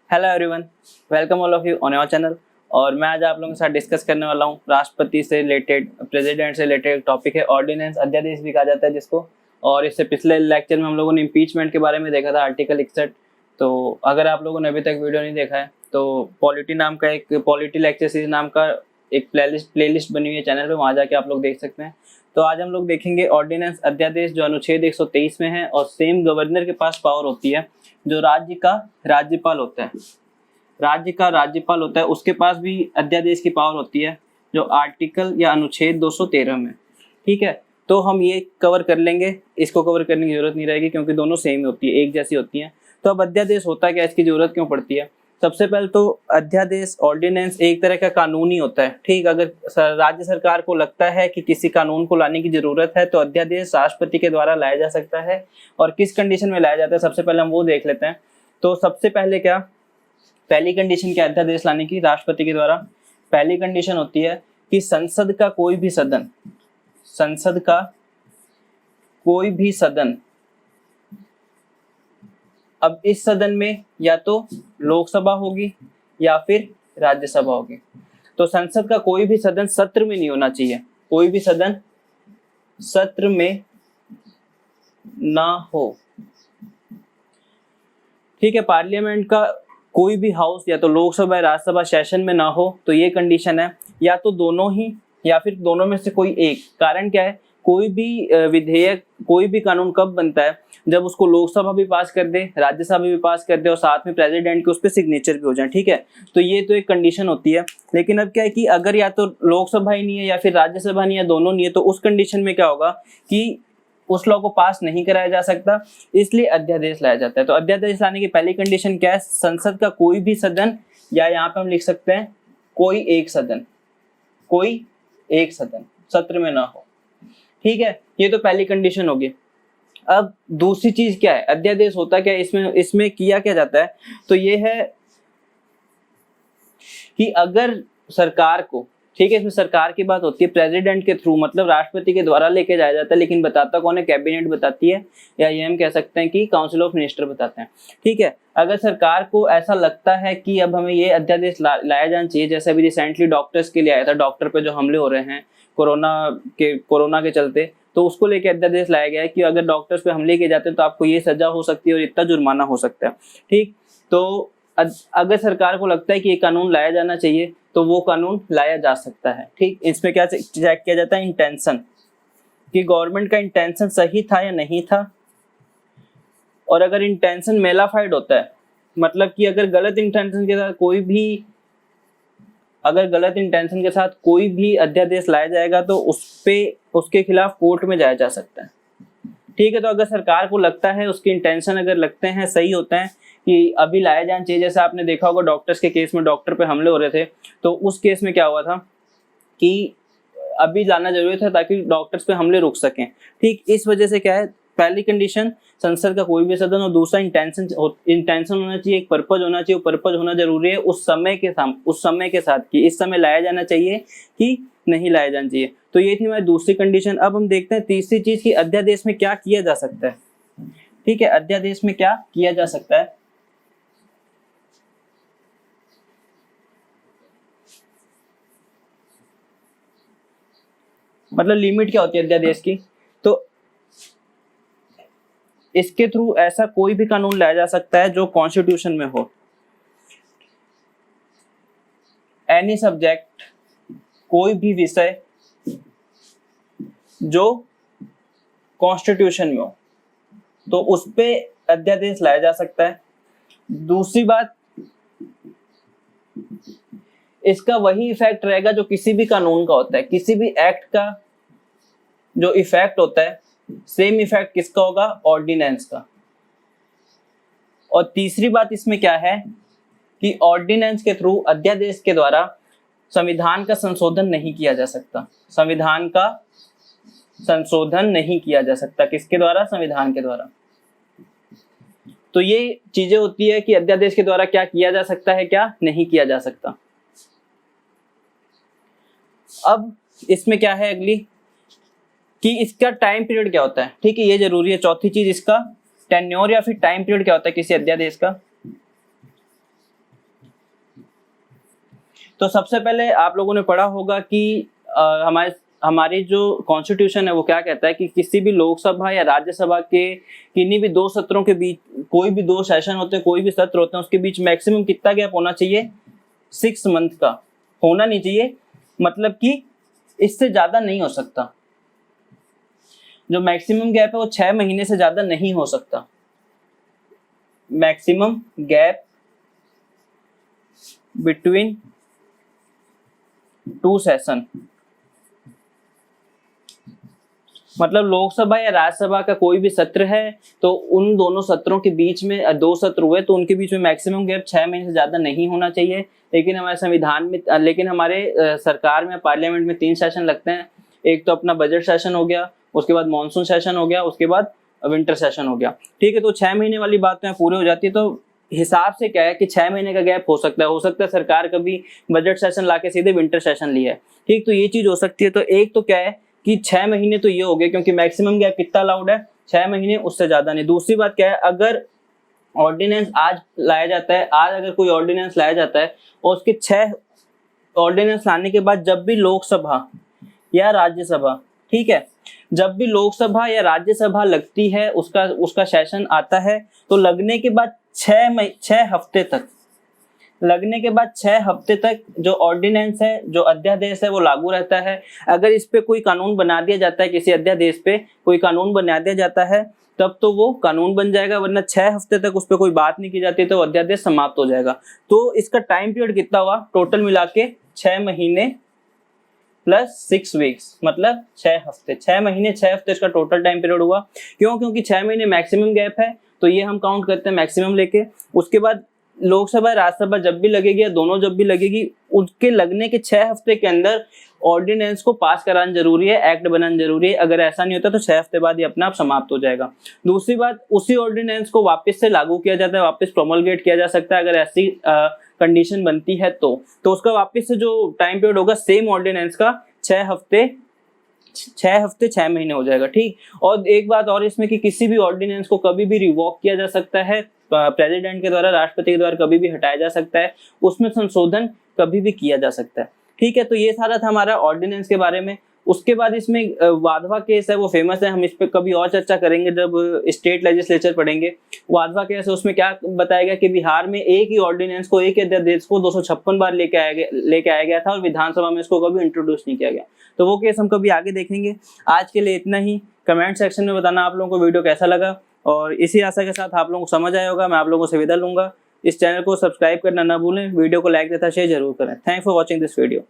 Hello everyone, welcome all of you on your channel. और मैं आज आप लोगों के साथ डिस्कस करने वाला हूँ राष्ट्रपति से रिलेटेड, प्रेसिडेंट से रिलेटेड टॉपिक है ऑर्डिनेंस, अध्यादेश भी कहा जाता है जिसको। और इससे पिछले लेक्चर में हम लोगों ने इम्पीचमेंट के बारे में देखा था, आर्टिकल 61। तो अगर आप लोगों ने अभी तक वीडियो नहीं देखा है तो पॉलिटी नाम का एक पॉलिटी लेक्चर सीरीज नाम का एक प्लेलिस्ट बनी हुई है चैनल पे, वहाँ जाके आप लोग देख सकते हैं। तो आज हम लोग देखेंगे ऑर्डिनेंस, अध्यादेश जो अनुच्छेद 123 में है। और सेम गवर्नर के पास पावर होती है, जो राज्य का राज्यपाल होता है, राज्य का राज्यपाल होता है, उसके पास भी अध्यादेश की पावर होती है, जो आर्टिकल या अनुच्छेद 213 में। ठीक है, तो हम ये कवर कर लेंगे, इसको कवर करने की जरूरत नहीं रहेगी क्योंकि दोनों सेम ही होती है, एक जैसी होती है। तो अब अध्यादेश होता क्या, इसकी जरूरत क्यों पड़ती है? सबसे पहले तो अध्यादेश, ऑर्डिनेंस एक तरह का कानून ही होता है। ठीक, अगर राज्य सरकार को लगता है कि किसी कानून को लाने की जरूरत है तो अध्यादेश राष्ट्रपति के द्वारा लाया जा सकता है। और किस कंडीशन में लाया जाता है, सबसे पहले हम वो देख लेते हैं। तो सबसे पहले क्या, पहली कंडीशन क्या अध्यादेश लाने की राष्ट्रपति के द्वारा? पहली कंडीशन होती है कि संसद का कोई भी सदन, संसद का कोई भी सदन, अब इस सदन में या तो लोकसभा होगी या फिर राज्यसभा होगी। तो संसद का कोई भी सदन सत्र में नहीं होना चाहिए, कोई भी सदन सत्र में ना हो। ठीक है, पार्लियामेंट का कोई भी हाउस या तो लोकसभा या राज्यसभा सेशन में ना हो, तो ये कंडीशन है। या तो दोनों ही या फिर दोनों में से कोई एक। कारण क्या है, कोई भी विधेयक, कोई भी कानून कब बनता है? जब उसको लोकसभा भी पास कर दे, राज्यसभा भी पास कर दे और साथ में प्रेसिडेंट के उस पर सिग्नेचर भी हो जाए। ठीक है, तो ये तो एक कंडीशन होती है। लेकिन अब क्या है कि अगर या तो लोकसभा ही नहीं है या फिर राज्यसभा नहीं है, दोनों नहीं है, तो उस कंडीशन में क्या होगा कि उस लॉ को पास नहीं कराया जा सकता, इसलिए अध्यादेश लाया जाता है। तो अध्यादेश लाने की पहली कंडीशन क्या है? संसद का कोई भी सदन, या यहाँ पे हम लिख सकते हैं कोई एक सदन, कोई एक सदन सत्र में ना हो। ठीक है, ये तो पहली कंडीशन होगी। अब दूसरी चीज क्या है, अध्यादेश होता क्या है, इसमें किया क्या जाता है? तो ये है कि अगर सरकार को, ठीक है, इसमें सरकार की बात होती है, प्रेसिडेंट के थ्रू, मतलब राष्ट्रपति के द्वारा लेके जाया जाता है। लेकिन बताता कौन है? कैबिनेट बताती है, या ये हम कह सकते हैं कि काउंसिल ऑफ मिनिस्टर बताते हैं। ठीक है, अगर सरकार को ऐसा लगता है कि अब हमें ये अध्यादेश लाया जाना चाहिए, जैसे अभी रिसेंटली डॉक्टर्स के लिए आया था, डॉक्टर पे जो हमले हो रहे हैं कोरोना के चलते, तो उसको लेके अध्यादेश लाया गया है कि अगर डॉक्टर्स पे हमले किए जाते हैं तो आपको ये सजा हो सकती है और इतना जुर्माना हो सकता है। ठीक, तो अगर सरकार को लगता है कि ये कानून लाया जाना चाहिए तो वो कानून लाया जा सकता है। ठीक, इसमें क्या चेक किया जाता है? इंटेंशन, कि गवर्नमेंट का इंटेंशन सही था या नहीं था। और अगर इंटेंशन मेलाफाइड होता है, मतलब कि अगर गलत इंटेंशन के साथ कोई भी अध्यादेश लाया जाएगा तो उसके खिलाफ कोर्ट में जाया जा सकता है। ठीक है, तो अगर सरकार को लगता है, उसके इंटेंशन अगर लगते हैं सही होते हैं कि अभी लाया जाना चाहिए, जैसे आपने देखा होगा डॉक्टर्स के केस में, डॉक्टर पे हमले हो रहे थे, तो उस केस में क्या हुआ था कि अभी लाना जरूरी था ताकि डॉक्टर्स पे हमले रुक सकें। ठीक, इस वजह से क्या है, पहली कंडीशन संसद का कोई भी सदन, और दूसरा इंटेंशन होना चाहिए, एक पर्पज होना चाहिए। पर्पज होना जरूरी है उस समय के साथ कि इस समय लाया जाना चाहिए कि नहीं लाया जाना चाहिए। तो ये थी हमारी दूसरी कंडीशन। अब हम देखते हैं तीसरी चीज की अध्यादेश में क्या किया जा सकता है। ठीक है, अध्यादेश में क्या किया जा सकता है? मतलब लिमिट क्या होती है अध्यादेश की? तो इसके थ्रू ऐसा कोई भी कानून लाया जा सकता है जो कॉन्स्टिट्यूशन में हो। एनी सब्जेक्ट, कोई भी विषय जो कॉन्स्टिट्यूशन में हो, तो उस पे अध्यादेश लाया जा सकता है। दूसरी बात, इसका वही इफेक्ट रहेगा जो किसी भी कानून का होता है, किसी भी एक्ट का जो इफेक्ट होता है, सेम इफेक्ट किसका होगा? ऑर्डिनेंस का। और तीसरी बात इसमें क्या है कि ऑर्डिनेंस के थ्रू, अध्यादेश के द्वारा संविधान का संशोधन नहीं किया जा सकता। संविधान का संशोधन नहीं किया जा सकता, किसके द्वारा? संविधान के द्वारा। तो ये चीजें होती है कि अध्यादेश के द्वारा क्या किया जा सकता है, क्या नहीं किया जा सकता। अब इसमें क्या है अगली, कि इसका टाइम पीरियड क्या होता है। ठीक है, ये जरूरी है। चौथी चीज, इसका टेन्योर या फिर टाइम पीरियड क्या होता है किसी अध्यादेश का? तो सबसे पहले आप लोगों ने पढ़ा होगा कि हमारी जो कॉन्स्टिट्यूशन है वो क्या कहता है कि किसी भी लोकसभा या राज्यसभा के किन्हीं भी 2 सत्रों के बीच, कोई भी 2 सेशन होते हैं, कोई भी सत्र होते हैं, उसके बीच मैक्सिमम कितना गैप होना चाहिए? 6 मंथ का होना नहीं चाहिए, मतलब कि इससे ज्यादा नहीं हो सकता। जो मैक्सिमम गैप है वो 6 महीने से ज्यादा नहीं हो सकता। मैक्सिमम गैप बिटवीन 2 सेशन, मतलब लोकसभा या राज्यसभा का कोई भी सत्र है तो उन दोनों सत्रों के बीच में 2 सत्र हुए तो उनके बीच में मैक्सिमम गैप 6 महीने से ज्यादा नहीं होना चाहिए। लेकिन हमारे संविधान में, लेकिन हमारे सरकार में, पार्लियामेंट में 3 सेशन लगते हैं। एक तो अपना बजट सेशन हो गया, उसके बाद मॉनसून सेशन हो गया, उसके बाद विंटर सेशन हो गया। ठीक है, तो 6 महीने वाली बात तो पूरी हो जाती है। तो हिसाब से क्या है कि 6 महीने का गैप हो सकता है सरकार कभी बजट सेशन लाके सीधे विंटर सेशन लिया है। ठीक, तो ये चीज हो सकती है। तो एक तो क्या है कि 6 महीने तो ये हो गए, क्योंकि मैक्सिमम गैप कितना अलाउड है? 6 महीने, उससे ज्यादा नहीं। दूसरी बात क्या है, अगर ऑर्डिनेंस आज लाया जाता है, आज अगर कोई ऑर्डिनेंस लाया जाता है और उसके 6 ऑर्डिनेंस लाने के बाद जब भी लोकसभा या राज्यसभा, ठीक है, जब भी लोकसभा या राज्यसभा लगती है, उसका सेशन आता है, तो लगने के बाद 6 हफ्ते तक, लगने के बाद 6 हफ्ते तक जो ऑर्डिनेंस है, जो अध्यादेश है, वो लागू रहता है। अगर इस पे कोई कानून बना दिया जाता है, किसी अध्यादेश पे कोई कानून बना दिया जाता है, तब तो वो कानून बन जाएगा, वरना 6 हफ्ते तक उस पर कोई बात नहीं की जाती तो अध्यादेश समाप्त हो जाएगा। तो इसका टाइम पीरियड कितना हुआ टोटल मिला के? 6 महीने प्लस 6 वीक्स, मतलब 6 हफ्ते। 6 महीने 6 हफ्ते इसका टोटल टाइम पीरियड हुआ। क्यों? क्योंकि 6 महीने मैक्सिमम गैप है, तो ये हम काउंट करते हैं मैक्सिमम लेके। उसके बाद लोकसभा राज्यसभा जब भी लगेगी या दोनों जब भी लगेगी, उसके लगने के 6 हफ्ते के अंदर ऑर्डिनेंस को पास कराना जरूरी है, एक्ट बनाना जरूरी है। अगर ऐसा नहीं होता तो 6 हफ्ते बाद ये अपने आप समाप्त हो जाएगा। दूसरी बात, उसी ऑर्डिनेंस को वापस से लागू किया जाता है, वापस प्रोमलगेट किया जा सकता है अगर ऐसी कंडीशन बनती है तो उसका वापस से जो टाइम पीरियड होगा सेम ऑर्डिनेंस का 6 हफ्ते 6 महीने हो जाएगा। ठीक, और एक बात और इसमें कि किसी भी ऑर्डिनेंस को कभी भी रिवॉक किया जा सकता है, प्रेसिडेंट के द्वारा, राष्ट्रपति के द्वारा कभी भी हटाया जा सकता है, उसमें संशोधन कभी भी किया जा सकता है। ठीक है, तो ये सारा था हमारा ऑर्डिनेंस के बारे में। उसके बाद इसमें वाधवा केस है, वो फेमस है, हम इस पे कभी और चर्चा करेंगे जब स्टेट लेजिस्लेचर पढ़ेंगे। वाधवा केस है, उसमें क्या बताया गया कि बिहार में एक ही ऑर्डिनेंस को, एक ही अध्यादेश को 256 बार लेके आया गया था और विधानसभा में इसको कभी इंट्रोड्यूस नहीं किया गया। तो वो केस हम कभी आगे देखेंगे। आज के लिए इतना ही। कमेंट सेक्शन में बताना आप लोगों को वीडियो कैसा लगा, और इसी आशा के साथ आप लोगों को समझ आया होगा। मैं आप लोगों से विदा लूंगा। इस चैनल को सब्सक्राइब करना ना भूलें, वीडियो को लाइक तथा शेयर जरूर करें। Thanks for watching this video.